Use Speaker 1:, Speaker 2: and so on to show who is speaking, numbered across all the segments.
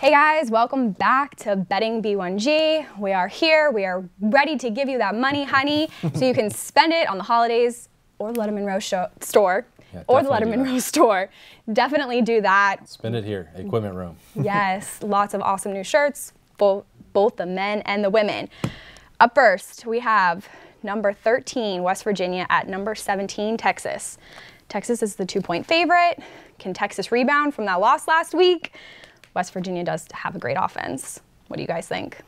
Speaker 1: Hey guys, welcome back to Betting B1G. We are here. We are ready to give you that money, honey, so you can spend it on the holidays or the Letterman Row store.
Speaker 2: Yeah,
Speaker 1: or the Letterman Row store. Definitely do that.
Speaker 2: Spend it here, equipment room.
Speaker 1: Yes, lots of awesome new shirts, both the men and the women. Up first, we have number 13, West Virginia, at number 17, Texas. Texas is the 2-point favorite. Can Texas rebound from that loss last week? West Virginia does have a great offense. What do you guys think?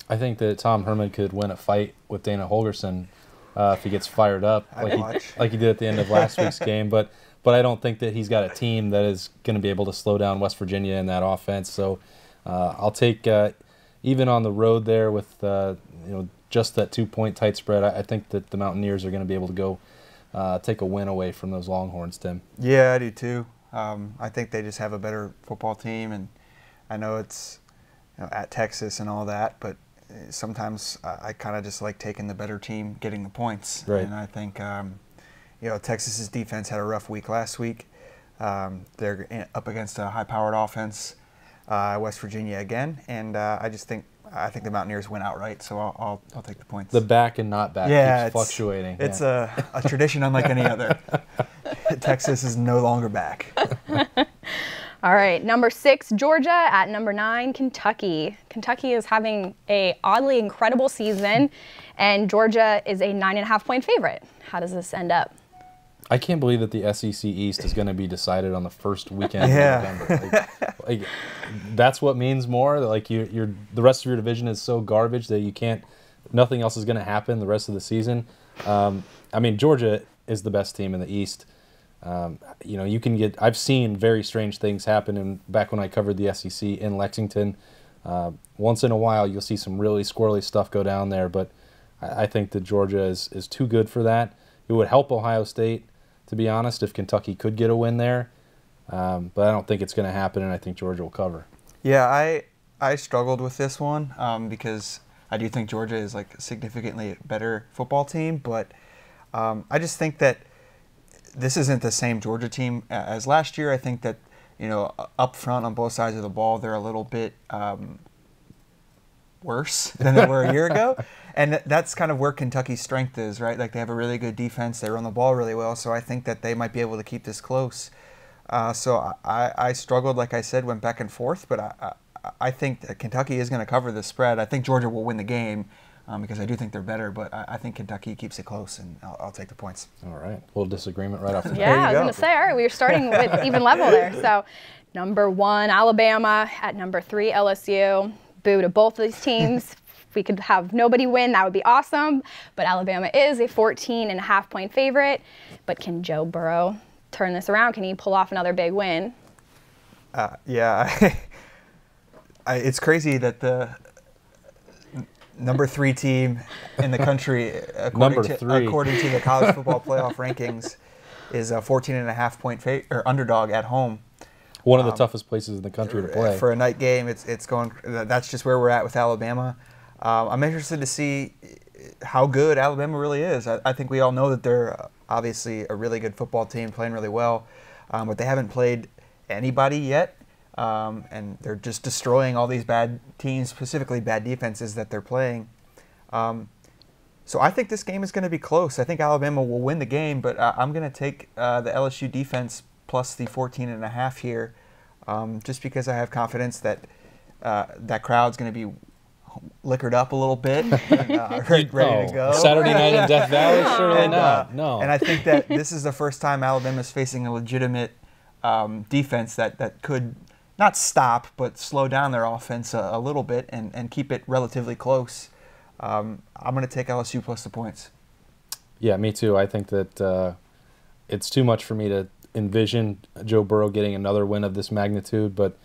Speaker 2: I think that Tom Herman could win a fight with Dana Holgorsen if he gets fired up like he did at the end of last week's game. But I don't think that he's got a team that is going to be able to slow down West Virginia in that offense. So I'll take even on the road there with just that 2-point tight spread. I think that the Mountaineers are going to be able to go take a win away from those Longhorns, Tim.
Speaker 3: Yeah, I do too. I think they just have a better football team, and I know it's at Texas and all that, but sometimes I kind of just like taking the better team, getting the points.
Speaker 2: Right.
Speaker 3: And I think Texas's defense had a rough week last week. They're up against a high-powered offense, West Virginia again, and I think the Mountaineers win outright. So I'll take the points.
Speaker 2: The back and not back keeps fluctuating.
Speaker 3: It's a tradition unlike any other. Texas is no longer back.
Speaker 1: All right, number 6, Georgia, at number 9, Kentucky. Kentucky is having a oddly incredible season, and Georgia is a 9.5-point favorite. How does this end up?
Speaker 2: I can't believe that the SEC East is going to be decided on the first weekend of November. Like, that's what means more. Like the rest of your division is so garbage that you can't. Nothing else is going to happen the rest of the season. I mean, Georgia is the best team in the East. You can get. I've seen very strange things happen. And back when I covered the SEC in Lexington, once in a while you'll see some really squirrely stuff go down there. But I think that Georgia is too good for that. It would help Ohio State, to be honest, if Kentucky could get a win there. But I don't think it's going to happen, and I think Georgia will cover.
Speaker 3: Yeah, I struggled with this one because I do think Georgia is like a significantly better football team, but I just think that this isn't the same Georgia team as last year. I think that, up front on both sides of the ball, they're a little bit worse than they were a year ago. And that's kind of where Kentucky's strength is, right? Like, they have a really good defense. They run the ball really well. So I think that they might be able to keep this close. So I struggled, like I said, went back and forth. But I think that Kentucky is going to cover the spread. I think Georgia will win the game because I do think they're better. But I think Kentucky keeps it close, and I'll take the points.
Speaker 2: All right. A little disagreement right off the bat.
Speaker 1: Yeah, I was going to say, all right, we were starting with even level there. So number 1, Alabama. At number 3, LSU. Boo to both of these teams. If we could have nobody win, that would be awesome. But Alabama is a 14.5-point favorite. But can Joe Burrow turn this around? Can he pull off another big win?
Speaker 3: Yeah. It's crazy that the number 3 team in the country, according to the college football playoff rankings, is a 14.5-point underdog at home.
Speaker 2: One of the toughest places in the country to play.
Speaker 3: For a night game, it's going. That's just where we're at with Alabama. I'm interested to see how good Alabama really is. I think we all know that they're obviously a really good football team, playing really well, but they haven't played anybody yet, and they're just destroying all these bad teams, specifically bad defenses that they're playing. So I think this game is going to be close. I think Alabama will win the game, but I'm going to take the LSU defense plus the 14.5 here, just because I have confidence that that crowd's going to be liquored up a little bit and ready to go.
Speaker 2: Saturday night in Death Valley? Surely not. No.
Speaker 3: And I think that this is the first time Alabama's facing a legitimate defense that could not stop but slow down their offense a little bit and keep it relatively close. I'm going to take LSU plus the points.
Speaker 2: Yeah, me too. I think that it's too much for me to envision Joe Burrow getting another win of this magnitude, but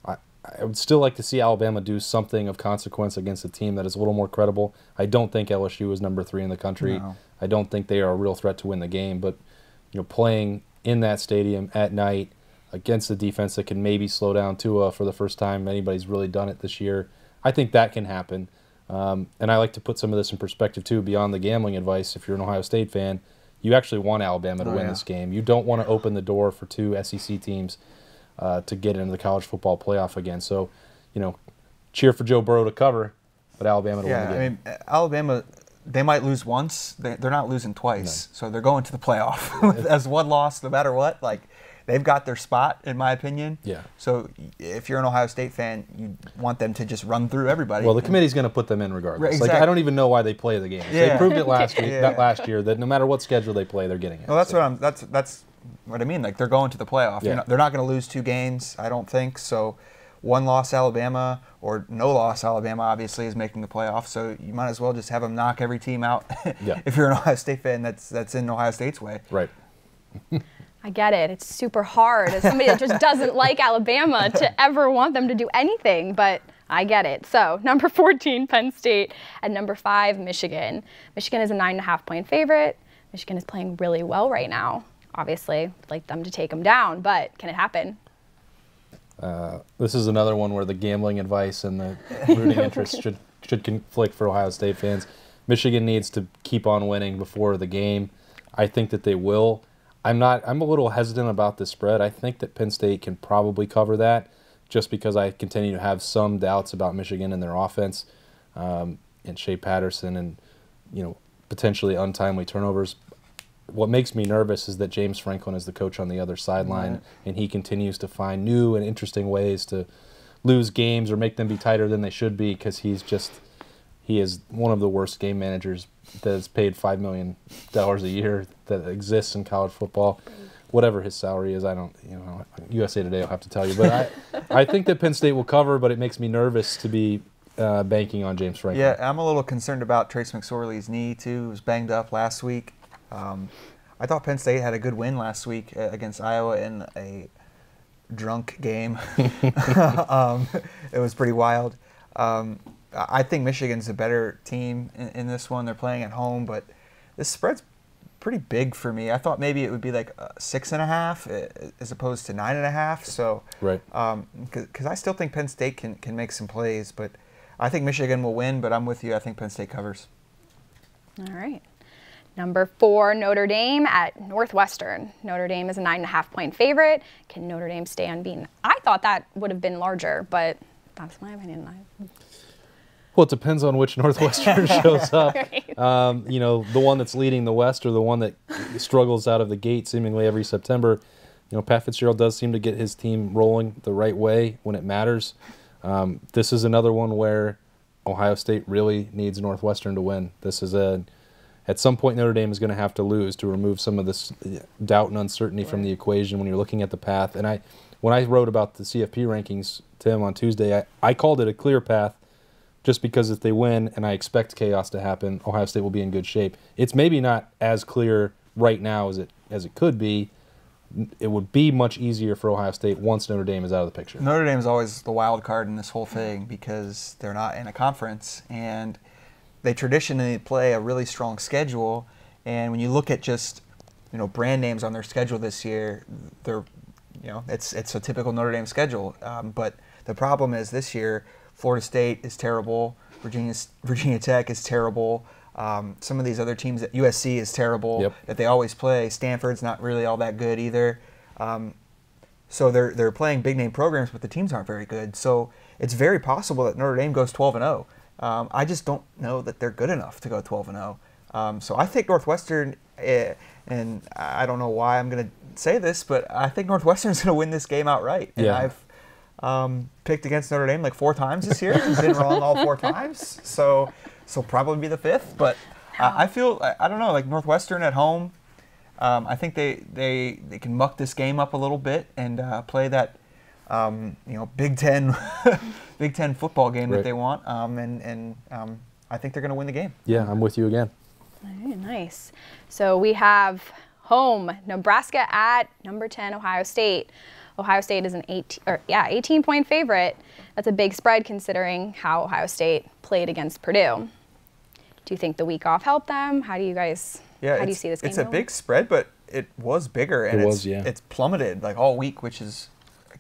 Speaker 2: I would still like to see Alabama do something of consequence against a team that is a little more credible. I don't think LSU is number 3 in the country. No. I don't think they are a real threat to win the game, but playing in that stadium at night against a defense that can maybe slow down Tua for the first time anybody's really done it this year, I think that can happen. And I like to put some of this in perspective too, beyond the gambling advice. If you're an Ohio State fan, you actually want Alabama to win this game. You don't want to open the door for 2 SEC teams to get into the college football playoff again. So cheer for Joe Burrow to cover, but Alabama to win the game.
Speaker 3: I mean, Alabama, they might lose once. They're not losing twice. No. So they're going to the playoff as one loss no matter what. Like, they've got their spot, in my opinion.
Speaker 2: Yeah.
Speaker 3: So if you're an Ohio State fan, you want them to just run through everybody.
Speaker 2: Well, the committee's going to put them in regardless.
Speaker 3: Exactly.
Speaker 2: Like, I don't even know why they play the games.
Speaker 3: Yeah.
Speaker 2: They proved it last year that no matter what schedule they play, they're getting it.
Speaker 3: Well, that's what I mean. Like, they're going to the playoff.
Speaker 2: Yeah.
Speaker 3: They're not going to lose 2 games, I don't think. So 1 loss Alabama or no loss Alabama obviously is making the playoff. So you might as well just have them knock every team out.
Speaker 2: Yeah.
Speaker 3: If you're an Ohio State fan, that's in Ohio State's way.
Speaker 2: Right.
Speaker 1: I get it. It's super hard as somebody that just doesn't like Alabama to ever want them to do anything, but I get it. So number 14, Penn State, and number 5, Michigan. Michigan is a 9.5-point favorite. Michigan is playing really well right now. Obviously, I'd like them to take them down, but can it happen?
Speaker 2: This is another one where the gambling advice and the rooting interest should conflict for Ohio State fans. Michigan needs to keep on winning before the game. I think that they will. I'm a little hesitant about this spread. I think that Penn State can probably cover that just because I continue to have some doubts about Michigan and their offense and Shea Patterson and, potentially untimely turnovers. What makes me nervous is that James Franklin is the coach on the other sideline, and he continues to find new and interesting ways to lose games or make them be tighter than they should be because he is one of the worst game managers that is paid $5 million a year that exists in college football. Whatever his salary is, I don't, USA Today will have to tell you. But I think that Penn State will cover, but it makes me nervous to be banking on James Franklin.
Speaker 3: Yeah, I'm a little concerned about Trace McSorley's knee, too. He was banged up last week. I thought Penn State had a good win last week against Iowa in a drunk game. It was pretty wild. I think Michigan's a better team in this one. They're playing at home, but this spread's pretty big for me. I thought maybe it would be like 6.5 as opposed to 9.5. So,
Speaker 2: right.
Speaker 3: Because I still think Penn State can make some plays, but I think Michigan will win. But I'm with you. I think Penn State covers.
Speaker 1: All right. Number 4, Notre Dame at Northwestern. Notre Dame is a 9.5-point favorite. Can Notre Dame stay unbeaten? I thought that would have been larger, but that's my opinion.
Speaker 2: Well, it depends on which Northwestern shows up.
Speaker 1: Right.
Speaker 2: The one that's leading the West or the one that struggles out of the gate seemingly every September. Pat Fitzgerald does seem to get his team rolling the right way when it matters. This is another one where Ohio State really needs Northwestern to win. At some point, Notre Dame is going to have to lose to remove some of this doubt and uncertainty from the equation when you're looking at the path. And when I wrote about the CFP rankings, Tim, on Tuesday, I called it a clear path just because if they win, and I expect chaos to happen, Ohio State will be in good shape. It's maybe not as clear right now as it could be. It would be much easier for Ohio State once Notre Dame is out of the picture.
Speaker 3: Notre Dame is always the wild card in this whole thing because they're not in a conference, and they traditionally play a really strong schedule. And when you look at just brand names on their schedule this year, they're it's a typical Notre Dame schedule. But the problem is this year, Florida State is terrible. Virginia Tech is terrible. Some of these other teams, that USC is terrible, that they always play. Stanford's not really all that good either. So they're playing big name programs, but the teams aren't very good. So it's very possible that Notre Dame goes 12-0. I just don't know that they're good enough to go 12-0. So I think Northwestern, and I don't know why I'm going to say this, but I think Northwestern's going to win this game outright. And I've picked against Notre Dame like 4 times this year. He's been wrong all 4 times. So probably be the 5th. But I feel, I don't know, like Northwestern at home, I think they can muck this game up a little bit and play that Big Ten Big Ten football game that they want. And I think they're going to win the game.
Speaker 2: Yeah, I'm with you again.
Speaker 1: Very nice. So we have home Nebraska at number 10 Ohio State. Ohio State is an 18-point favorite. That's a big spread considering how Ohio State played against Purdue. Do you think the week off helped them? How do you guys? How do you see this game?
Speaker 3: It's a big spread, but it was bigger, and it's plummeted like all week, which has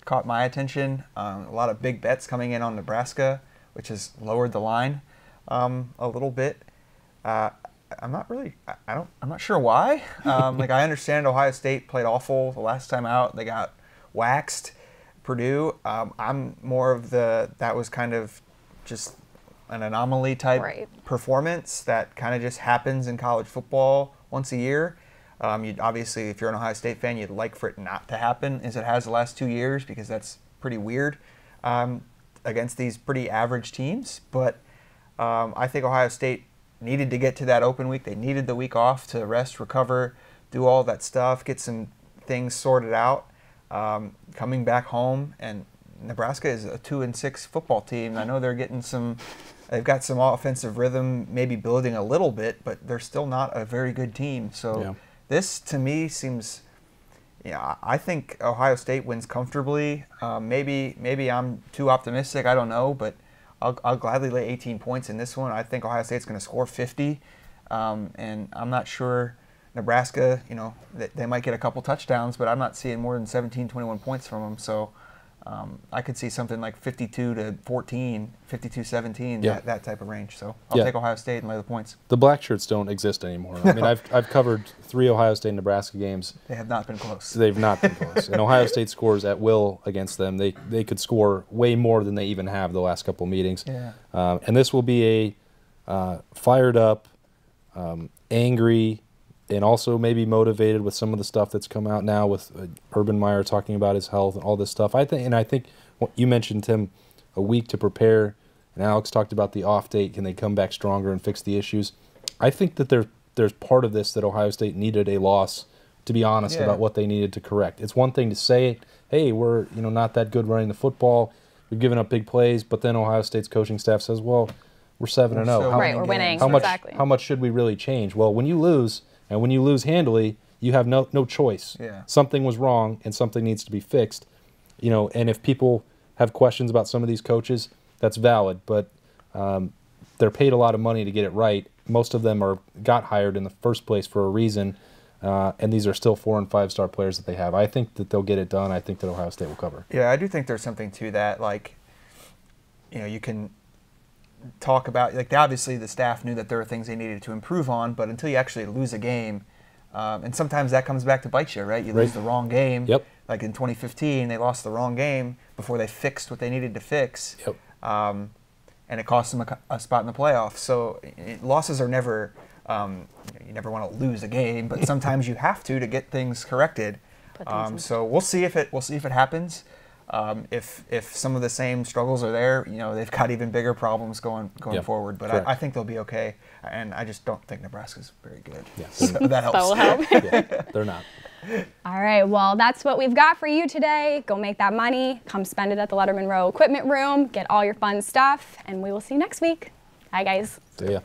Speaker 3: caught my attention. A lot of big bets coming in on Nebraska, which has lowered the line a little bit. I'm not sure why. I understand Ohio State played awful the last time out. They got waxed Purdue. I'm more of that was kind of just an anomaly type performance that kind of just happens in college football once a year. You'd obviously, if you're an Ohio State fan, you'd like for it not to happen as it has the last 2 years, because that's pretty weird against these pretty average teams. But I think Ohio State needed to get to that open week. They needed the week off to rest, recover, do all that stuff, get some things sorted out. Coming back home, and Nebraska is a 2-6 football team. I know they've got some offensive rhythm, maybe building a little bit, but they're still not a very good team. So this, to me, seems, I think Ohio State wins comfortably. Maybe I'm too optimistic. I don't know, but I'll gladly lay 18 points in this one. I think Ohio State's going to score 50, and I'm not sure Nebraska, they might get a couple touchdowns, but I'm not seeing more than 17, 21 points from them. So I could see something like 52-14, 52-17, that type of range. So I'll take Ohio State and lay the points.
Speaker 2: The black shirts don't exist anymore. I mean, I've covered 3 Ohio State Nebraska games.
Speaker 3: They have not been close.
Speaker 2: They've not been close. And Ohio State scores at will against them. They could score way more than they even have the last couple meetings.
Speaker 3: Yeah.
Speaker 2: And this will be a fired up, angry, and also maybe motivated with some of the stuff that's come out now with Urban Meyer talking about his health and all this stuff. I think what you mentioned, Tim, a week to prepare, and Alex talked about the off date. Can they come back stronger and fix the issues? I think that there's part of this that Ohio State needed a loss to be honest about what they needed to correct. It's one thing to say, hey, we're not that good running the football, we've given up big plays, but then Ohio State's coaching staff says, well, we're 7-0.
Speaker 1: We're winning.
Speaker 2: How much should we really change? Well, when you lose, and when you lose handily, you have no choice.
Speaker 3: Yeah.
Speaker 2: Something was wrong, and something needs to be fixed. And if people have questions about some of these coaches, that's valid. But they're paid a lot of money to get it right. Most of them got hired in the first place for a reason, and these are still 4- and 5-star players that they have. I think that they'll get it done. I think that Ohio State will cover.
Speaker 3: Yeah, I do think there's something to that. Like, you can talk about, obviously the staff knew that there were things they needed to improve on, but until you actually lose a game, and sometimes that comes back to bite you, right? You lose the wrong game.
Speaker 2: Yep.
Speaker 3: Like in 2015, they lost the wrong game before they fixed what they needed to fix.
Speaker 2: Yep.
Speaker 3: And it cost them a spot in the playoffs. So losses are never, you never want to lose a game, but sometimes you have to get things corrected. So we'll see if it happens. If some of the same struggles are there, they've got even bigger problems going forward. But I think they'll be okay, and I just don't think Nebraska's very good.
Speaker 2: Yeah,
Speaker 3: so that helps.
Speaker 1: That will help.
Speaker 2: They're not.
Speaker 1: All right, well, that's what we've got for you today. Go make that money. Come spend it at the Letterman Row Equipment Room. Get all your fun stuff, and we will see you next week. Bye, guys.
Speaker 2: See ya.